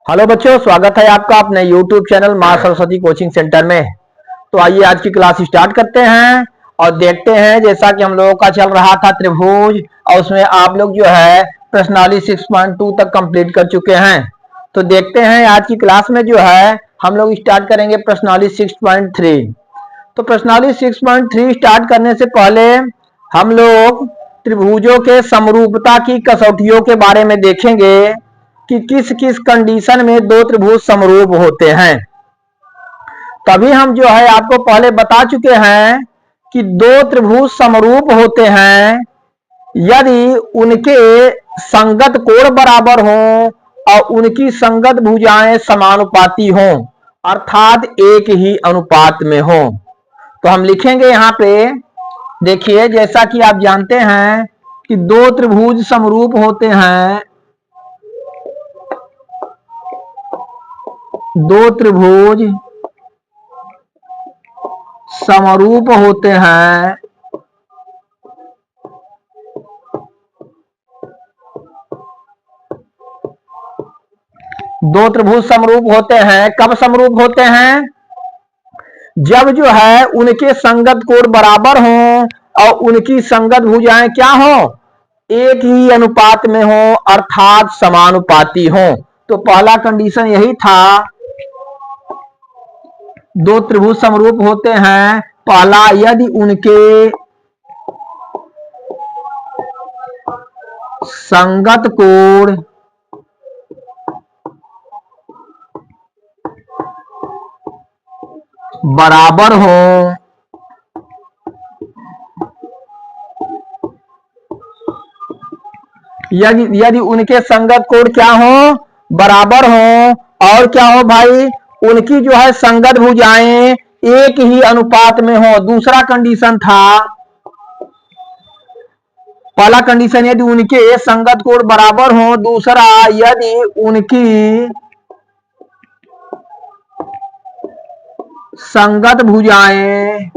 Hello बच्चों, स्वागत है आपका अपने YouTube चैनल मां सरस्वती कोचिंग सेंटर में। तो आइए आज की क्लास स्टार्ट करते हैं और देखते हैं। जैसा कि हम लोगों का चल रहा था त्रिभुज, और उसमें आप लोग जो है प्रश्नावली 6.2 तक कंप्लीट कर चुके हैं। तो देखते हैं आज की क्लास में जो है हम लोग स्टार्ट करेंगे प्रश्नावली 6.3। तो प्रश्नावली 6.3 स्टार्ट करने से पहले हम लोग त्रिभुजों के समरूपता की कसौटियों के बारे में देखेंगे कि किस किस कंडीशन में दो त्रिभुज समरूप होते हैं। तभी हम जो है आपको पहले बता चुके हैं कि दो त्रिभुज समरूप होते हैं यदि उनके संगत कोण बराबर हों और उनकी संगत भुजाएं समानुपाती हों, अर्थात एक ही अनुपात में हों। तो हम लिखेंगे यहां पे, देखिए जैसा कि आप जानते हैं कि दो त्रिभुज समरूप होते हैं, दो त्रिभुज समरूप होते हैं दो त्रिभुज समरूप होते हैं। कब समरूप होते हैं? जब जो है उनके संगत कोण बराबर हों और उनकी संगत भुजाएं क्या हो, एक ही अनुपात में हो, अर्थात समानुपाती हो। तो पहला कंडीशन यही था, दो त्रिभुज समरूप होते हैं। पहला, यदि उनके संगत कोण बराबर हो, यदि उनके संगत कोण क्या हो, बराबर हो, और क्या हो भाई, उनकी जो है संगत भुजाएं एक ही अनुपात में हो। दूसरा कंडीशन था, पहला कंडीशन यदि उनके संगत कोण बराबर हो, दूसरा यदि उनकी संगत भुजाएं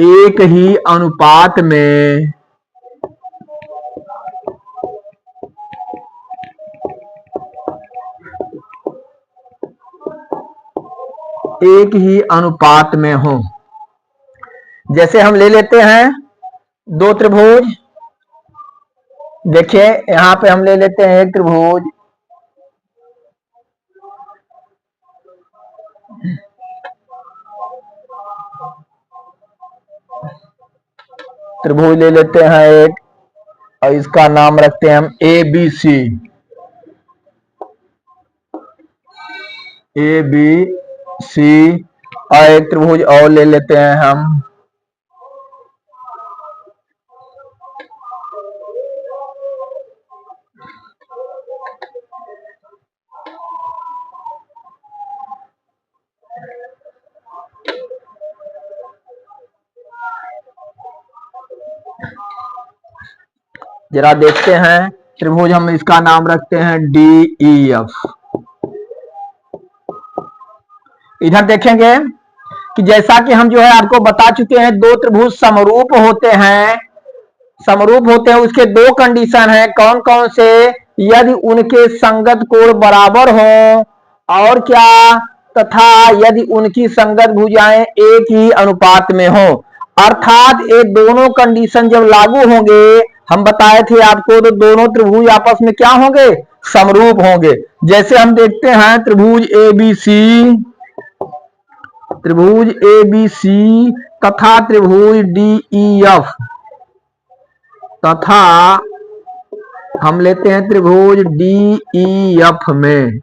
एक ही अनुपात में हो। जैसे हम ले लेते हैं दो त्रिभुज, देखिए यहां पे हम ले लेते हैं एक त्रिभुज, त्रिभुज ले लेते हैं एक, और इसका नाम रखते हैं हम A B C. A B C, और एक त्रिभुज और ले लेते हैं हम, जरा देखते हैं त्रिभुज, हम इसका नाम रखते हैं डी ई एफ। इधर देखेंगे कि जैसा कि हम जो है आपको बता चुके हैं, दो त्रिभुज समरूप होते हैं। समरूप होते हैं उसके दो कंडीशन है। कौन कौन से? यदि उनके संगत कोण बराबर हो, और क्या, तथा यदि उनकी संगत भुजाएं एक ही अनुपात में हो। अर्थात ये दोनों कंडीशन जब लागू होंगे, हम बताए थे आपको, तो दोनों त्रिभुज आपस में क्या होंगे? समरूप होंगे। जैसे हम देखते हैं त्रिभुज ए बी सी, त्रिभुज ए बी सी तथा त्रिभुज डी ई एफ, तथा हम लेते हैं त्रिभुज डी ई एफ में,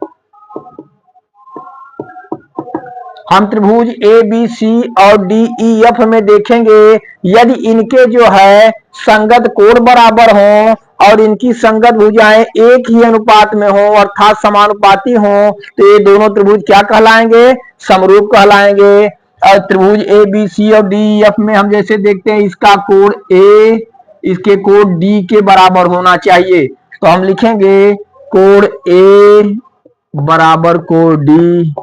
हम त्रिभुज ए बी सी और डी ई एफ में देखेंगे, यदि इनके जो है संगत कोण बराबर हो और इनकी संगत भुजाएं एक ही अनुपात में हो, अर्थात समानुपाती हो, तो ये दोनों त्रिभुज क्या कहलाएंगे? समरूप कहलाएंगे। और त्रिभुज ए बी सी और डी ई एफ में हम जैसे देखते हैं, इसका कोण ए इसके कोण डी के बराबर होना चाहिए। तो हम लिखेंगे कोण ए बराबर कोण डी।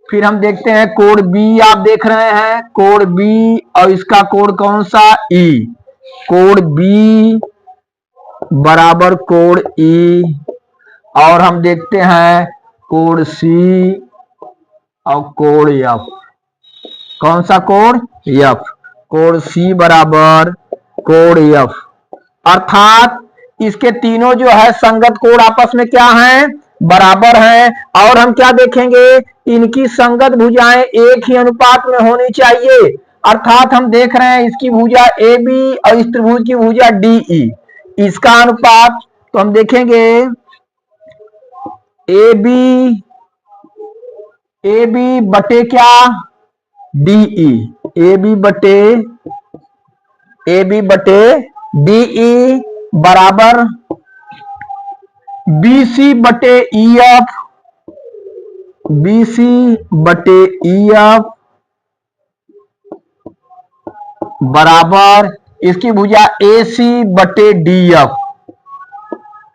फिर हम देखते हैं कोण बी, आप देख रहे हैं कोण बी, और इसका कोण कौन सा? ई। कोण बी बराबर कोण ई, और हम देखते हैं कोण सी और कोण एफ। कौन सा कोण? एफ। कोण सी बराबर कोण एफ, अर्थात इसके तीनों जो है संगत कोण आपस में क्या हैं? बराबर हैं। और हम क्या देखेंगे? इनकी संगत भुजाएं एक ही अनुपात में होनी चाहिए। अर्थात हम देख रहे हैं इसकी भुजा ए बी और इस त्रिभुज की भुजा डी ई, इसका अनुपात तो हम देखेंगे ए बी बटे क्या? D E. ए बी बटे डी ई बराबर बी सी बटे ई एफ, बी सी बटे ई एफ बराबर इसकी भुजा ए सी बटे डी एफ,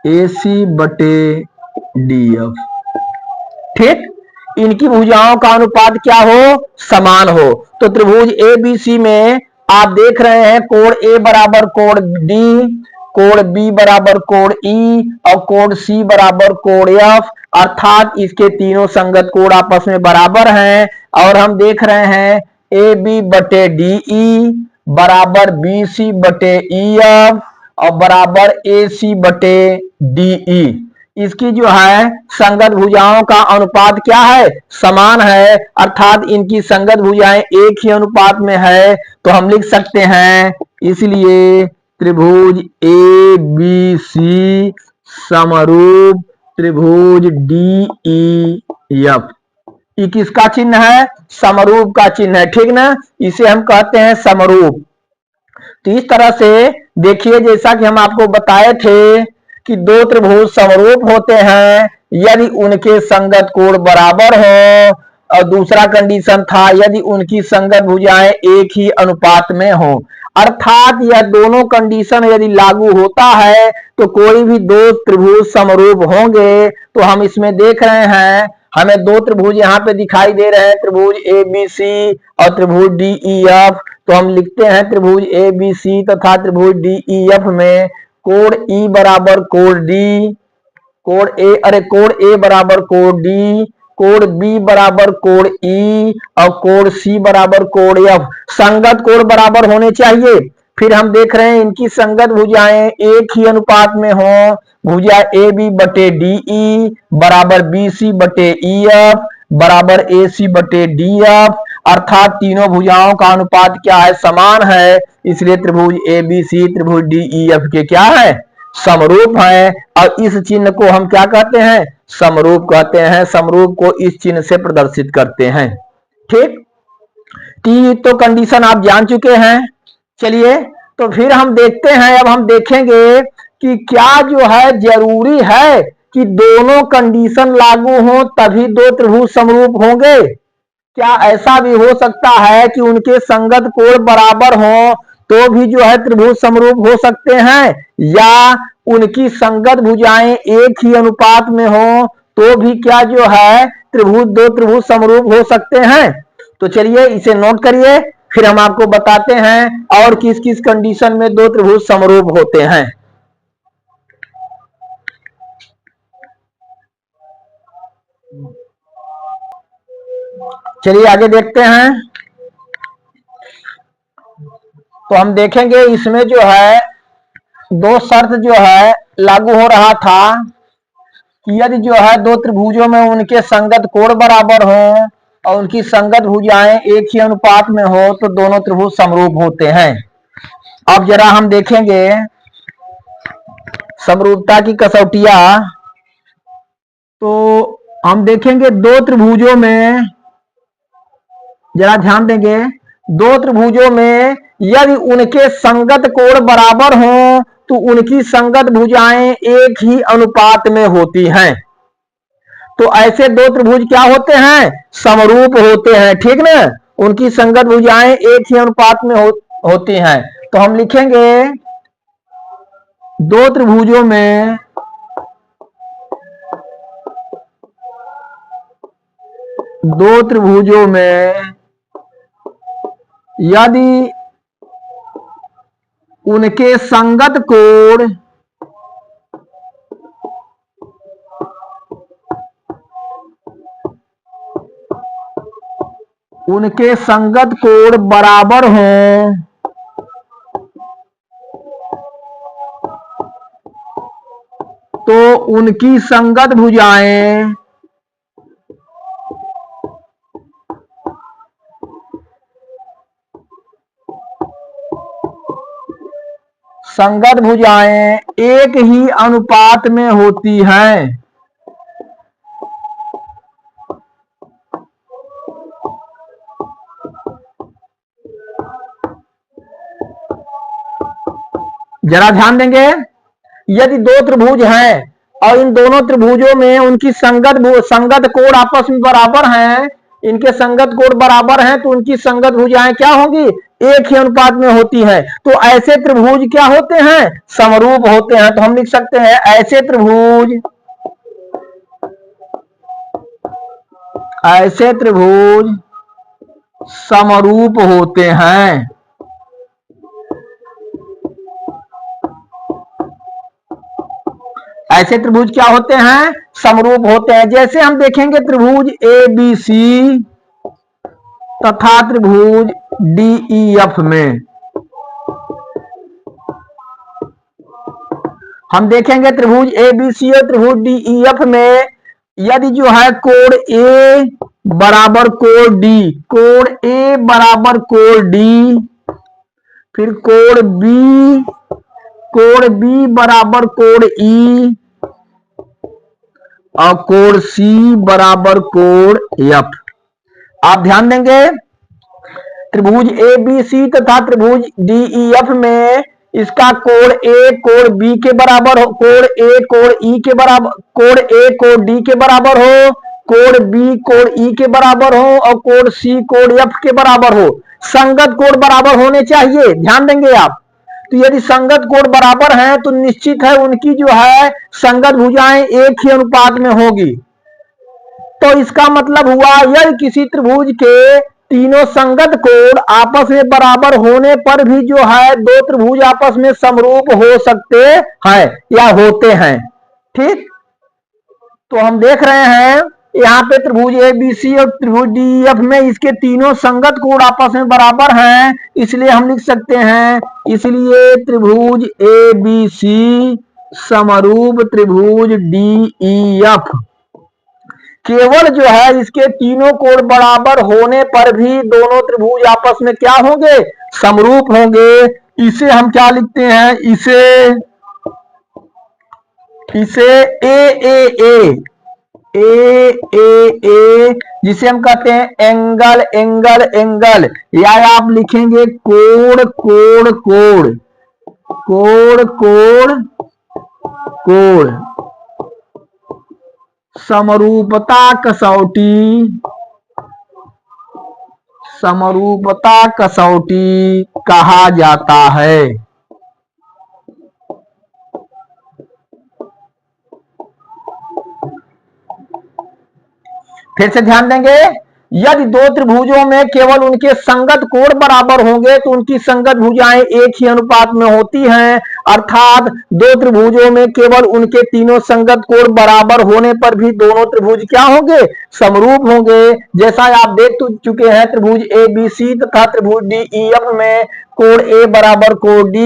ए सी बटे डी एफ। ठीक, इनकी भुजाओं का अनुपात क्या हो? समान हो। तो त्रिभुज ए बी सी में आप देख रहे हैं कोण ए बराबर कोण डी, कोण बी बराबर कोण ई और कोण सी बराबर कोण एफ, अर्थात इसके तीनों संगत कोण आपस में बराबर हैं। और हम देख रहे हैं ए बी बटे डी ई बराबर बी सी बटे ई एफ और बराबर ए सी बटे डी ई। इसकी जो है संगत भुजाओं का अनुपात क्या है? समान है, अर्थात इनकी संगत भुजाएं एक ही अनुपात में है। तो हम लिख सकते हैं इसलिए त्रिभुज ए बी सी समरूप त्रिभुज डी ई एफ। ये किसका चिन्ह है? समरूप का चिन्ह है। ठीक ना, इसे हम कहते हैं समरूप। तो इस तरह से देखिए, जैसा कि हम आपको बताए थे कि दो त्रिभुज समरूप होते हैं यदि उनके संगत कोण बराबर हो, और दूसरा कंडीशन था यदि उनकी संगत भुजाएं एक ही अनुपात में हो। अर्थात यह दोनों कंडीशन यदि लागू होता है तो कोई भी दो त्रिभुज समरूप होंगे। तो हम इसमें देख रहे हैं हमें दो त्रिभुज यहाँ पे दिखाई दे रहे हैं, त्रिभुज ए बी सी और त्रिभुज डी ई एफ। तो हम लिखते हैं त्रिभुज ए बी सी तथा त्रिभुज डी ई एफ में कोण ई बराबर कोण डी, कोण ए बराबर कोण डी, कोण बी बराबर कोण ई और कोण सी बराबर कोण एफ। संगत कोण बराबर होने चाहिए। फिर हम देख रहे हैं इनकी संगत भुजाएं एक ही अनुपात में हो। भुजा ए बी बटे डी ई बराबर बी सी बटे ई एफ बराबर ए सी बटे डी एफ, अर्थात तीनों भुजाओं का अनुपात क्या है? समान है। इसलिए त्रिभुज ए बी सी त्रिभुज डी ई एफ के क्या है? समरूप है। और इस चिन्ह को हम क्या कहते हैं? समरूप कहते हैं। समरूप को इस चिन्ह से प्रदर्शित करते हैं। ठीक, तो कंडीशन आप जान चुके हैं। चलिए, तो फिर हम देखते हैं, अब हम देखेंगे कि क्या जो है जरूरी है कि दोनों कंडीशन लागू हो तभी दो त्रिभुज समरूप होंगे? क्या ऐसा भी हो सकता है कि उनके संगत कोण बराबर हो तो भी जो है त्रिभुज समरूप हो सकते हैं, या उनकी संगत भुजाएं एक ही अनुपात में हो तो भी क्या जो है दो त्रिभुज समरूप हो सकते हैं? तो चलिए इसे नोट करिए, फिर हम आपको बताते हैं और किस किस कंडीशन में दो त्रिभुज समरूप होते हैं। चलिए आगे देखते हैं। तो हम देखेंगे इसमें जो है दो शर्त जो है लागू हो रहा था कि यदि जो है दो त्रिभुजों में उनके संगत कोण बराबर हो और उनकी संगत भुजाएं एक ही अनुपात में हो तो दोनों त्रिभुज समरूप होते हैं। अब जरा हम देखेंगे समरूपता की कसौटियां। तो हम देखेंगे दो त्रिभुजों में, जरा ध्यान देंगे, दो त्रिभुजों में यदि उनके संगत कोण बराबर हो तो उनकी संगत भुजाएं एक ही अनुपात में होती हैं। तो ऐसे दो त्रिभुज क्या होते हैं? समरूप होते हैं। ठीक ना, उनकी संगत भुजाएं एक ही अनुपात में होती हैं। तो हम लिखेंगे दो त्रिभुजों में यदि उनके संगत कोण उनके संगत कोण बराबर हों तो उनकी संगत भुजाएं एक ही अनुपात में होती हैं। जरा ध्यान देंगे, यदि दो त्रिभुज हैं और इन दोनों त्रिभुजों में उनकी संगत कोण आपस में बराबर हैं, इनके संगत कोण बराबर हैं तो उनकी संगत भुजाएं क्या होंगी, एक ही अनुपात में होती हैं। तो ऐसे त्रिभुज क्या होते हैं, समरूप होते हैं। तो हम लिख सकते हैं ऐसे त्रिभुज समरूप होते हैं। ऐसे त्रिभुज क्या होते हैं, समरूप होते हैं। जैसे हम देखेंगे त्रिभुज ABC तथा त्रिभुज DEF में, हम देखेंगे त्रिभुज ABC और त्रिभुज DEF में यदि जो है कोण A बराबर कोण D, कोण A बराबर कोण D, फिर कोण B बराबर कोण E और कोण C बराबर कोण F। आप ध्यान देंगे त्रिभुज ABC तथा त्रिभुज DEF में इसका कोण A कोण B के बराबर हो, कोण A कोण E के बराबर, कोण A कोण D के बराबर हो, कोण B कोण E के बराबर हो और कोण C कोण F के बराबर हो। संगत कोण बराबर होने चाहिए, ध्यान देंगे आप। तो यदि संगत कोण बराबर हैं तो निश्चित है उनकी जो है संगत भुजाएं एक ही अनुपात में होगी। तो इसका मतलब हुआ यदि किसी त्रिभुज के तीनों संगत कोण आपस में बराबर होने पर भी जो है दो त्रिभुज आपस में समरूप हो सकते हैं या होते हैं। ठीक, तो हम देख रहे हैं यहाँ पे त्रिभुज ABC और त्रिभुज DEF में इसके तीनों संगत कोण आपस में बराबर हैं, इसलिए हम लिख सकते हैं इसलिए त्रिभुज ABC समरूप त्रिभुज DEF। केवल जो है इसके तीनों कोण बराबर होने पर भी दोनों त्रिभुज आपस में क्या होंगे, समरूप होंगे। इसे हम क्या लिखते हैं, इसे ए जिसे हम कहते हैं एंगल, या आप लिखेंगे कोण समरूपता कसौटी कहा जाता है। फिर से ध्यान देंगे, यदि दो त्रिभुजों में केवल उनके संगत कोण बराबर होंगे तो उनकी संगत भुजाएं एक ही अनुपात में होती हैं, अर्थात दो त्रिभुजों में केवल उनके तीनों संगत कोण बराबर होने पर भी दोनों त्रिभुज क्या होंगे, समरूप होंगे। जैसा आप देख चुके हैं त्रिभुज ABC तथा त्रिभुज DEF में कोण A बराबर कोण D,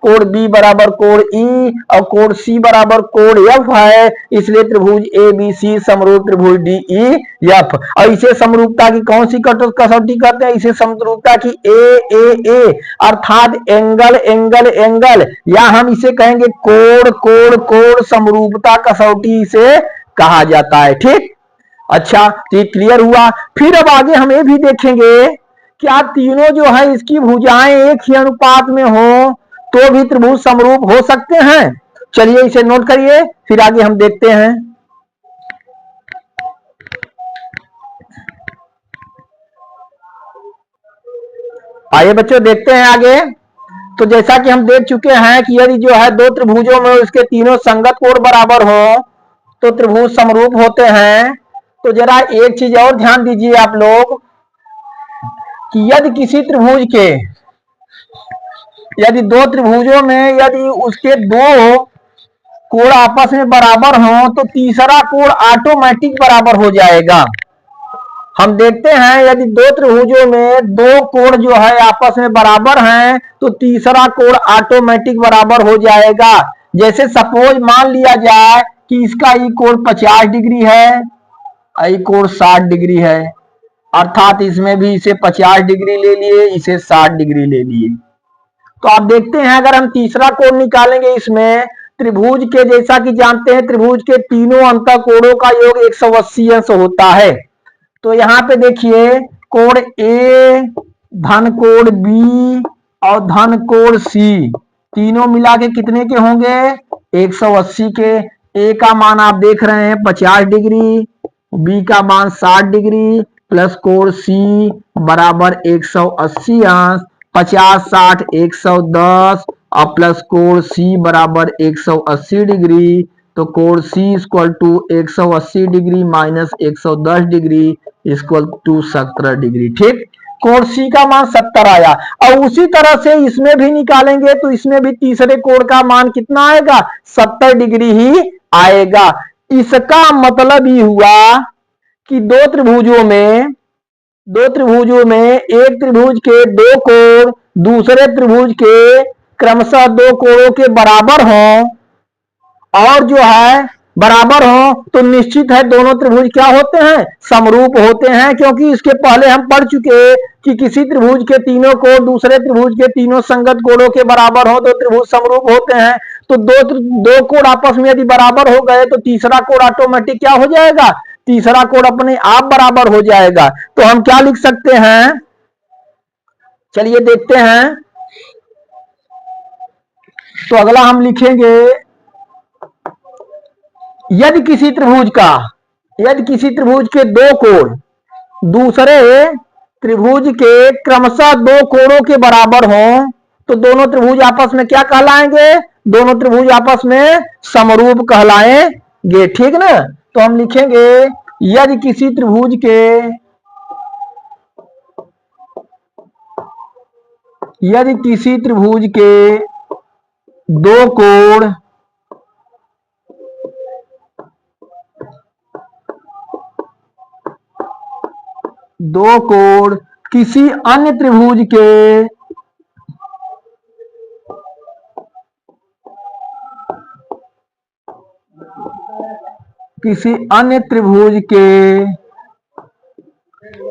कोण B बराबर कोण E और कोण C बराबर कोण F है, इसलिए त्रिभुज ABC समरूप त्रिभुज DEF। और इसे समरूपता की कौन सी कसौटी कहते हैं, इसे समरूपता की ए अर्थात एंगल, या हम इसे कहेंगे कोण समरूपता कसौटी इसे कहा जाता है। ठीक, अच्छा, तो ये क्लियर हुआ। फिर अब आगे हम ये भी देखेंगे क्या तीनों जो है इसकी भुजाएं एक ही अनुपात में हो तो भी त्रिभुज समरूप हो सकते हैं। चलिए इसे नोट करिए, फिर आगे हम देखते हैं। आइए बच्चों देखते हैं आगे। तो जैसा कि हम देख चुके हैं कि यदि जो है दो त्रिभुजों में उसके तीनों संगत कोण बराबर हो तो त्रिभुज समरूप होते हैं। तो जरा एक चीज और ध्यान दीजिए आप लोग कि यदि किसी त्रिभुज के, यदि दो त्रिभुजों में यदि उसके दो कोण आपस में बराबर हो तो तीसरा कोण ऑटोमेटिक बराबर हो जाएगा। हम देखते हैं यदि दो त्रिभुजों में दो कोण जो है आपस में बराबर हैं तो तीसरा कोण ऑटोमेटिक बराबर हो जाएगा। जैसे सपोज मान लिया जाए कि इसका ई कोण 50 डिग्री है, ई कोण 60 डिग्री है, अर्थात इसमें भी इसे 50 डिग्री ले लिए, इसे 60 डिग्री ले लिए। तो आप देखते हैं अगर हम तीसरा कोण निकालेंगे इसमें त्रिभुज के, जैसा कि जानते हैं त्रिभुज के तीनों अंत कोणों का योग 180 अंश होता है। तो यहाँ पे देखिए कोण ए, धन कोण बी और धन कोण सी तीनों मिला के कितने के होंगे? 180 के। ए का मान आप देख रहे हैं 50 डिग्री, बी का मान 60 डिग्री प्लस कोण सी बराबर 180 अंश, 50 60 110 और प्लस कोण सी बराबर 180 डिग्री। तो कोण C equal to 180 degree minus 110 degree equal to 17 degree. ठीक, कोण सी का मान 70 आया। और उसी तरह से इसमें भी निकालेंगे तो इसमें भी तीसरे कोण का मान कितना आएगा? 70 डिग्री ही आएगा। इसका मतलब ये हुआ कि दो त्रिभुजों में एक त्रिभुज के दो कोण दूसरे त्रिभुज के क्रमशः दो कोणों के बराबर हों और जो है बराबर हो तो निश्चित है दोनों त्रिभुज क्या होते हैं? समरूप होते हैं, क्योंकि इसके पहले हम पढ़ चुके कि किसी त्रिभुज के तीनों कोण दूसरे त्रिभुज के तीनों संगत कोणों के बराबर हो तो त्रिभुज समरूप होते हैं। तो दो कोण आपस में यदि बराबर हो गए तो तीसरा कोण ऑटोमेटिक क्या हो जाएगा? तीसरा कोण अपने आप बराबर हो जाएगा। तो हम क्या लिख सकते हैं? चलिए देखते हैं। तो अगला हम लिखेंगे यदि किसी त्रिभुज के दो कोण दूसरे त्रिभुज के क्रमशः दो कोणों के बराबर हों तो दोनों त्रिभुज आपस में क्या कहलाएंगे? दोनों त्रिभुज आपस में समरूप कहलाएंगे। ठीक ना? तो हम लिखेंगे यदि किसी त्रिभुज के दो कोण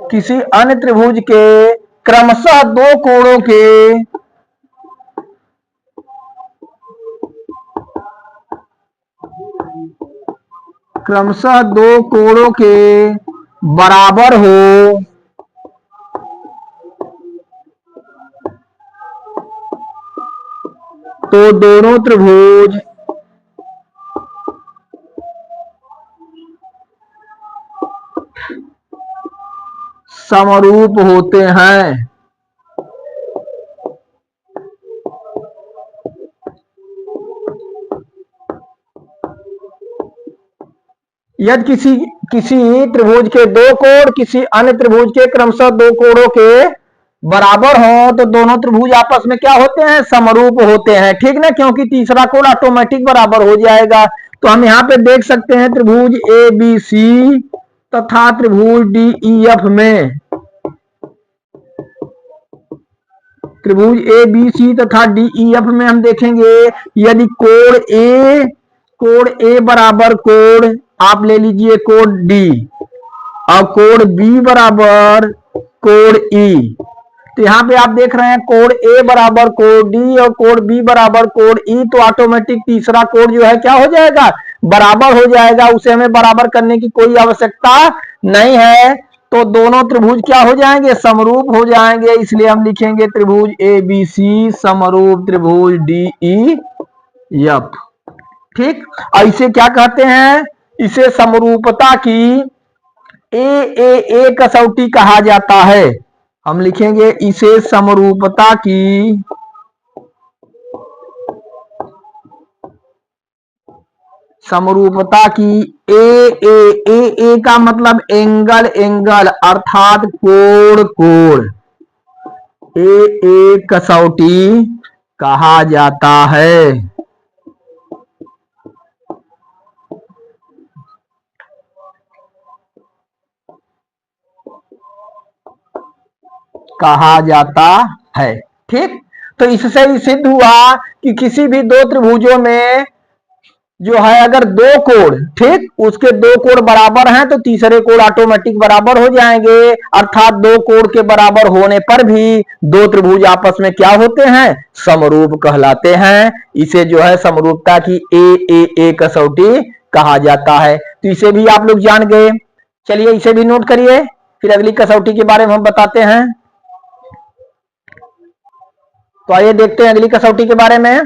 किसी अन्य त्रिभुज के क्रमशः दो कोणों के बराबर हो तो दोनों त्रिभुज समरूप होते हैं। यदि किसी त्रिभुज के दो कोण किसी अन्य त्रिभुज के क्रमशः दो कोणों के बराबर हो तो दोनों त्रिभुज आपस में क्या होते हैं? समरूप होते हैं। ठीक ना? क्योंकि तीसरा कोण ऑटोमेटिक बराबर हो जाएगा। तो हम यहाँ पे देख सकते हैं त्रिभुज ए बी सी तथा त्रिभुज डी ई एफ में हम देखेंगे यदि कोण ए बराबर कोण आप ले लीजिए कोण डी और कोण बी बराबर कोण ई। तो यहाँ पे आप देख रहे हैं कोण ए बराबर कोण डी और कोण बी बराबर कोण ई। तो ऑटोमेटिक तीसरा कोण जो है क्या हो जाएगा? बराबर हो जाएगा। उसे हमें बराबर करने की कोई आवश्यकता नहीं है। तो दोनों त्रिभुज क्या हो जाएंगे? समरूप हो जाएंगे। इसलिए हम लिखेंगे त्रिभुज ए बी सी समरूप त्रिभुज डी ई एफ। ठीक, और इसे क्या कहते हैं? इसे समरूपता की ए कसौटी कहा जाता है। हम लिखेंगे इसे समरूपता की ए का मतलब एंगल अर्थात कोण ए कसौटी कहा जाता है। कहा जाता है। ठीक, तो इससे ही सिद्ध हुआ कि किसी भी दो त्रिभुजों में जो है अगर दो कोण, ठीक, उसके दो कोण बराबर हैं तो तीसरे कोण ऑटोमेटिक बराबर हो जाएंगे, अर्थात दो कोण के बराबर होने पर भी दो त्रिभुज आपस में क्या होते हैं, समरूप कहलाते हैं। इसे जो है समरूपता की ए कसौटी कहा जाता है। तो इसे भी आप लोग जान गए। चलिए इसे भी नोट करिए, फिर अगली कसौटी के बारे में हम बताते हैं। तो आइए देखते हैं अगली कसौटी के बारे में।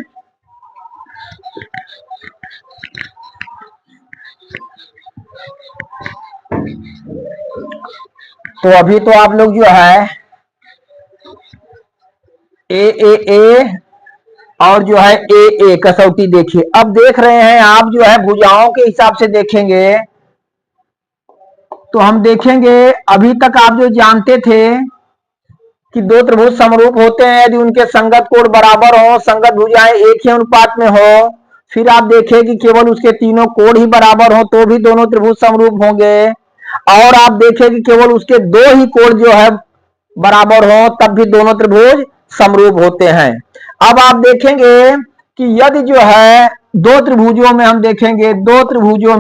तो अभी तो आप लोग जो है ए और जो है ए कसौटी देखिए। अब देख रहे हैं आप जो है भुजाओं के हिसाब से देखेंगे तो हम देखेंगे, अभी तक आप जो जानते थे कि दो त्रिभुज समरूप होते हैं यदि उनके संगत कोण बराबर हो, संगत भुजाएं एक ही अनुपात में हो। फिर आप देखें कि केवल उसके तीनों कोण ही बराबर हो तो भी दोनों त्रिभुज समरूप होंगे। और आप देखें कि केवल उसके दो ही कोण जो है बराबर हो तब भी दोनों त्रिभुज समरूप होते हैं। अब आप देखेंगे कि यदि जो है दो त्रिभुजों में हम देखेंगे, दो त्रिभुजों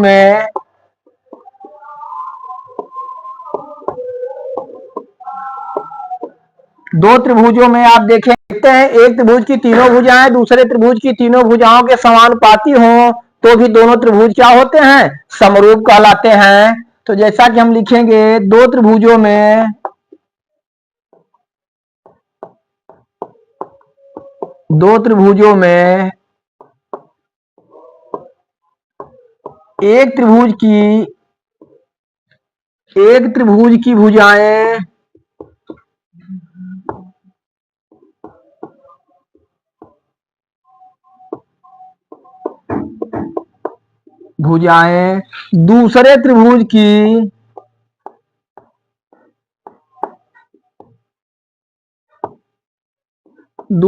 में आप देखते हैं एक त्रिभुज की तीनों भुजाएं दूसरे त्रिभुज की तीनों भुजाओं के समानुपाती हो तो भी दोनों त्रिभुज क्या होते हैं, समरूप कहलाते हैं। तो जैसा कि हम लिखेंगे दो त्रिभुजों में एक त्रिभुज की भुजाएं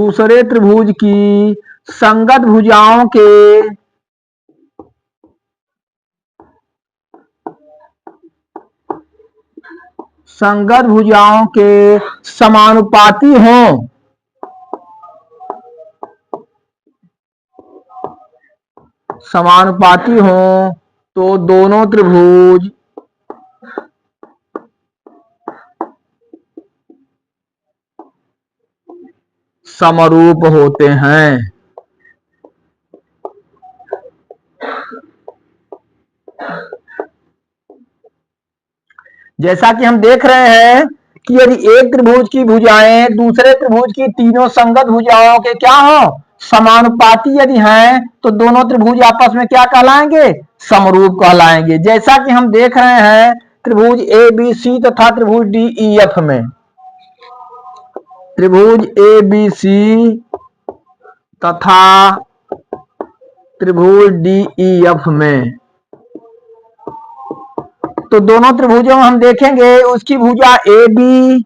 दूसरे त्रिभुज की संगत भुजाओं के समानुपाती हों तो दोनों त्रिभुज समरूप होते हैं। जैसा कि हम देख रहे हैं कि यदि एक त्रिभुज की भुजाएं दूसरे त्रिभुज की तीनों संगत भुजाओं के क्या हो, समानुपाती यदि हैं तो दोनों त्रिभुज आपस में क्या कहलाएंगे, समरूप कहलाएंगे। जैसा कि हम देख रहे हैं त्रिभुज ए बी सी तथा त्रिभुज डी ई एफ में, त्रिभुज ए बी सी तथा त्रिभुज डी ई एफ में, तो दोनों त्रिभुजों में हम देखेंगे उसकी भुजा ए बी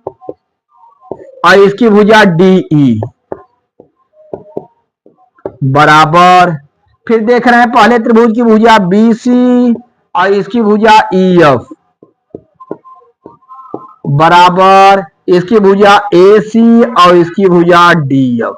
और इसकी भुजा डी ई बराबर। फिर देख रहे हैं पहले त्रिभुज की भुजा बी सी और इसकी भुजा ई एफ बराबर, इसकी भुजा ए सी और इसकी भुजा डी एफ।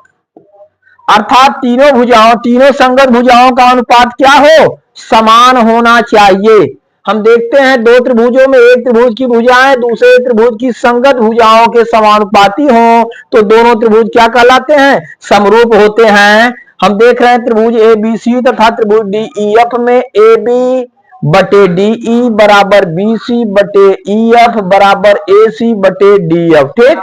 अर्थात तीनों संगत भुजाओं का अनुपात क्या हो, समान होना चाहिए। हम देखते हैं दो त्रिभुजों में एक त्रिभुज की भुजाएं दूसरे त्रिभुज की संगत भुजाओं के समानुपाती हो तो दोनों त्रिभुज क्या कहलाते हैं, समरूप होते हैं। हम देख रहे हैं त्रिभुज ए बी सी तथा त्रिभुज डी ई एफ में ए बी बटे डी ई बराबर बी सी बटे ई एफ बराबर ए सी बटे डी एफ। ठीक,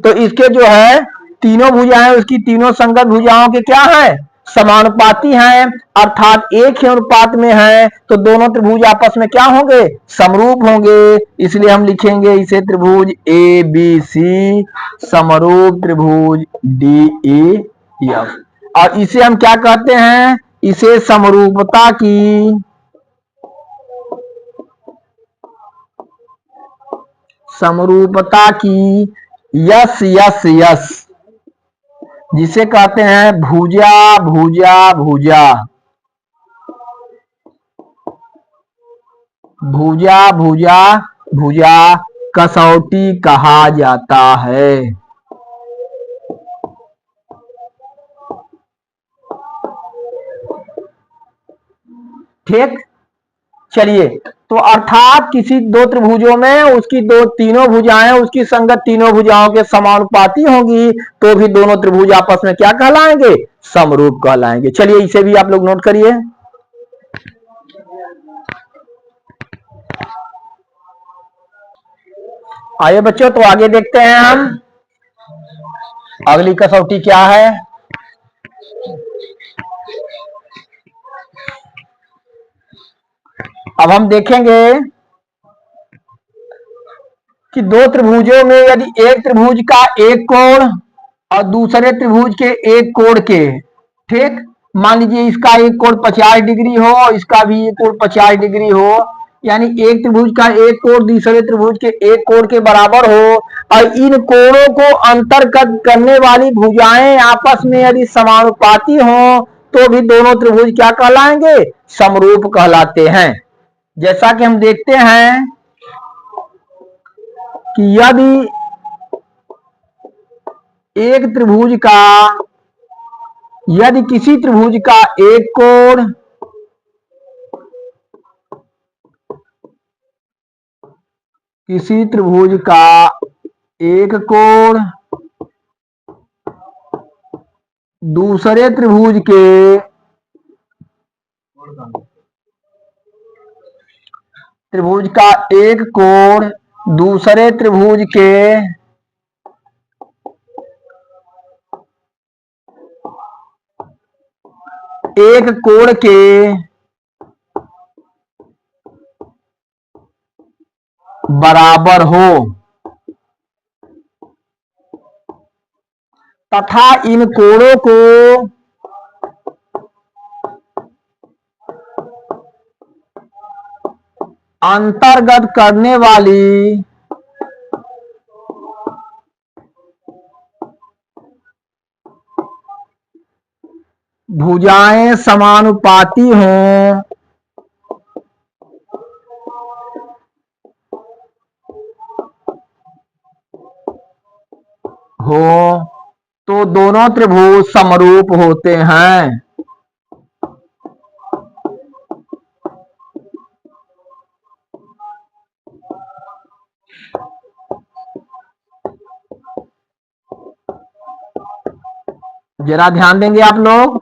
तो इसके जो है तीनों भुजाएं उसकी तीनों संगत भुजाओं के क्या है, समानुपाती हैं, अर्थात एक ही अनुपात में है तो दोनों त्रिभुज आपस में क्या होंगे, समरूप होंगे। इसलिए हम लिखेंगे इसे त्रिभुज ए बी सी समरूप त्रिभुज डी ई एफ। और इसे हम क्या कहते हैं, इसे समरूपता की यस यस यस जिसे कहते हैं भुजा भुजा भुजा भुजा भुजा भुजा कसौटी कहा जाता है। ठीक, चलिए, तो अर्थात किसी दो त्रिभुजों में उसकी दो तीनों भुजाएं उसकी संगत तीनों भुजाओं के समानुपाती होंगी तो भी दोनों त्रिभुज आपस में क्या कहलाएंगे? समरूप कहलाएंगे। चलिए, इसे भी आप लोग नोट करिए। आइए बच्चों, तो आगे देखते हैं हम अगली कसौटी क्या है। अब हम देखेंगे कि दो त्रिभुजों में यदि एक त्रिभुज का एक कोण और दूसरे त्रिभुज के एक कोण के, ठीक, मान लीजिए इसका एक कोण 50 डिग्री हो और इसका भी एक कोण 50 डिग्री हो, यानी एक त्रिभुज का एक कोण दूसरे त्रिभुज के एक कोण के बराबर हो और इन कोणों को अंतर्गत करने वाली भुजाएं आपस में यदि समानुपाती हो तो भी दोनों त्रिभुज क्या कहलाएंगे? समरूप कहलाते हैं। जैसा कि हम देखते हैं कि यदि एक त्रिभुज का, यदि किसी त्रिभुज का एक कोण किसी त्रिभुज का एक कोण दूसरे त्रिभुज के त्रिभुज का एक कोण दूसरे त्रिभुज के एक कोण के बराबर हो तथा इन कोणों को अंतर्गत करने वाली भुजाएं समानुपाती हो तो दोनों त्रिभुज समरूप होते हैं। जरा ध्यान देंगे आप लोग,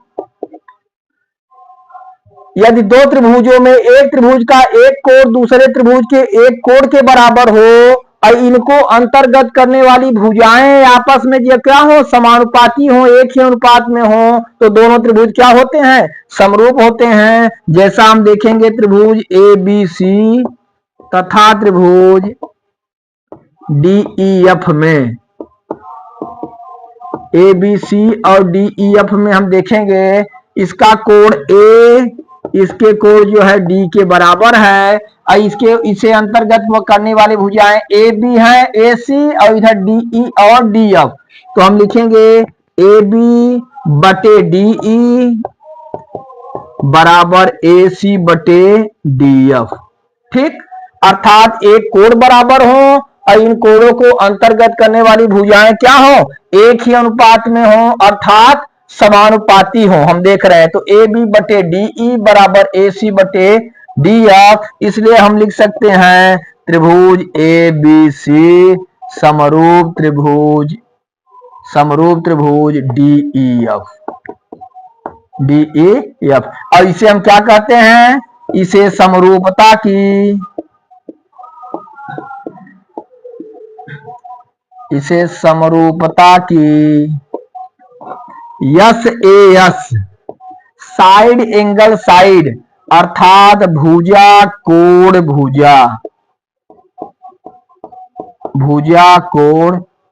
यदि दो त्रिभुजों में एक त्रिभुज का एक कोण दूसरे त्रिभुज के एक कोण के बराबर हो और इनको अंतर्गत करने वाली भुजाएं आपस में जो क्या हो? समानुपाती हो, एक ही अनुपात में हो तो दोनों त्रिभुज क्या होते हैं? समरूप होते हैं। जैसा हम देखेंगे त्रिभुज ए बी सी तथा त्रिभुज डी ई एफ में, ए बी सी और डी ई एफ में हम देखेंगे इसका कोण ए इसके कोण जो है डी के बराबर है और इसे अंतर्गत करने वाली भुजाएं ए बी है, ए सी और इधर डी ई और डी एफ। तो हम लिखेंगे ए बी बटे डी ई बराबर ए सी बटे डी एफ। ठीक, अर्थात एक कोण बराबर हो और इन कोणों को अंतर्गत करने वाली भुजाएं क्या हो? एक ही अनुपात में हो अर्थात समानुपाती हो। हम देख रहे हैं तो ए बी बटे डी ई बराबर ए सी बटे डी एफ, इसलिए हम लिख सकते हैं त्रिभुज ए बी सी समरूप त्रिभुज डी ई एफ। और इसे हम क्या कहते हैं? इसे समरूपता की यस ए यस साइड एंगल साइड अर्थात भुजा कोण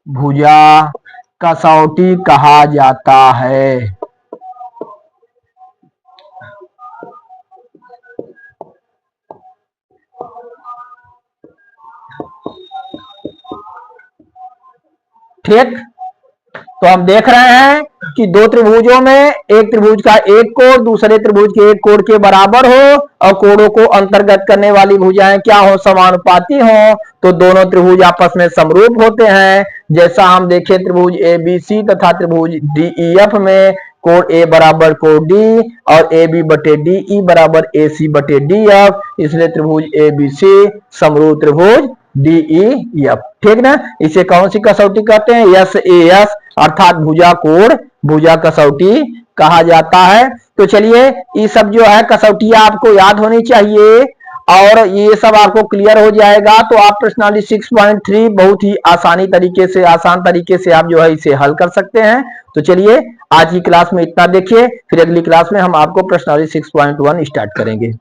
भुजा कसौटी कहा जाता है। ठीक, तो हम देख रहे हैं कि दो त्रिभुजों में एक त्रिभुज का एक कोण दूसरे त्रिभुज के एक कोण के बराबर हो और कोणों को अंतर्गत करने वाली भुजाएं क्या हो, समानुपाती हो, तो दोनों त्रिभुज आपस में समरूप होते हैं। जैसा हम देखें त्रिभुज एबीसी तथा त्रिभुज डीईएफ में कोण ए बराबर कोण डी और ए बी बटे डी ई बराबर ए सी बटे डी एफ, इसलिए त्रिभुज एबीसी समरूप त्रिभुज डीईएफ। ठीक ना, इसे कौन सी कसौटी कहते हैं, एस ए एस अर्थात भुजा कोण भुजा कसौटी कहा जाता है। तो चलिए ये सब जो है कसौटियां आपको याद होनी चाहिए और ये सब आपको क्लियर हो जाएगा तो आप प्रश्नावली 6.3 बहुत ही आसान तरीके से आप जो है इसे हल कर सकते हैं। तो चलिए आज की क्लास में इतना देखिए, फिर अगली क्लास में हम आपको प्रश्नावली 6.1 स्टार्ट करेंगे।